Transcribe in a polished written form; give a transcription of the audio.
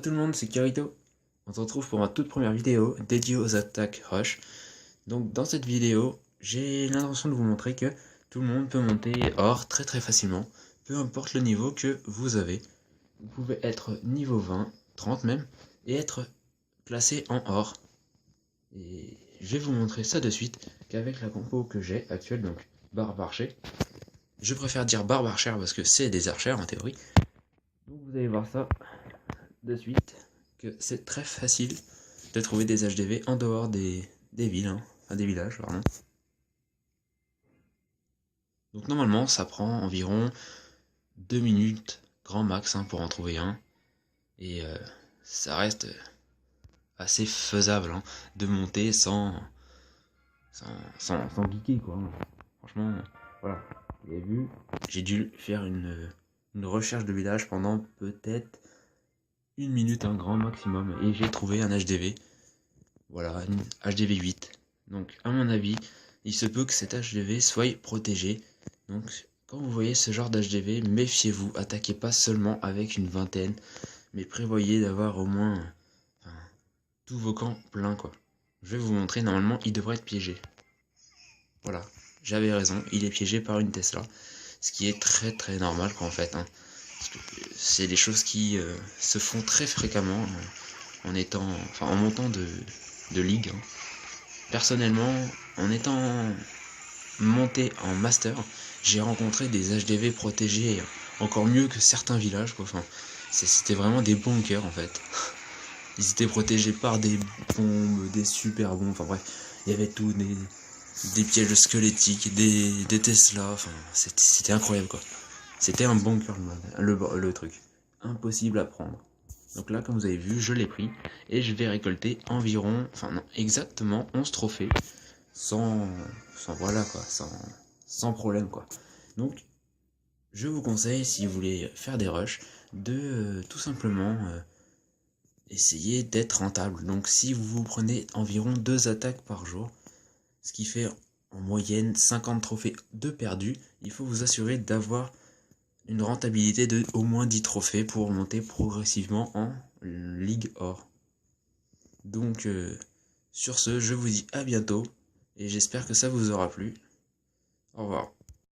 tout le monde, c'est Kirito. On se retrouve pour ma toute première vidéo dédiée aux attaques rush. Donc dans cette vidéo, j'ai l'intention de vous montrer que tout le monde peut monter or très facilement, peu importe le niveau que vous avez. Vous pouvez être niveau 20, 30 même, et être classé en or. Et je vais vous montrer ça de suite qu'avec la compo que j'ai actuelle, donc barbe archer. Je préfère dire barbe archer parce que c'est des archers en théorie. Donc vous allez voir ça de suite, que c'est très facile de trouver des HDV en dehors des villes, enfin des villages, pardon. Donc normalement ça prend environ 2 minutes grand max pour en trouver un, et ça reste assez faisable de monter sans geeker quoi. Franchement, voilà, vous avez vu, j'ai dû faire une recherche de village pendant peut-être 1 minute un grand maximum, et j'ai trouvé un HDV. Voilà, une HDV 8. Donc à mon avis, il se peut que cet HDV soit protégé. Donc quand vous voyez ce genre d'HDV, méfiez-vous, attaquez pas seulement avec une vingtaine, mais prévoyez d'avoir au moins tous vos camps pleins quoi. Je vais vous montrer, normalement il devrait être piégé. Voilà, j'avais raison, il est piégé par une Tesla. Ce qui est très normal quoi en fait. Parce que c'est des choses qui se font très fréquemment en montant de ligue. Personnellement, en étant monté en master, j'ai rencontré des HDV protégés encore mieux que certains villages quoi. Enfin, c'était vraiment des bunkers en fait. Ils étaient protégés par des bombes, des super bombes, enfin bref, il y avait tout, des pièges squelettiques, des Tesla, enfin c'était incroyable quoi. C'était un bunker le truc. Impossible à prendre. Donc là, comme vous avez vu, je l'ai pris et je vais récolter environ, exactement 11 trophées voilà quoi, sans problème quoi. Donc, je vous conseille, si vous voulez faire des rushs, de tout simplement essayer d'être rentable. Donc si vous prenez environ 2 attaques par jour, ce qui fait en moyenne 50 trophées de perdus, il faut vous assurer d'avoir une rentabilité de au moins 10 trophées pour monter progressivement en Ligue Or. Donc sur ce, je vous dis à bientôt et j'espère que ça vous aura plu. Au revoir.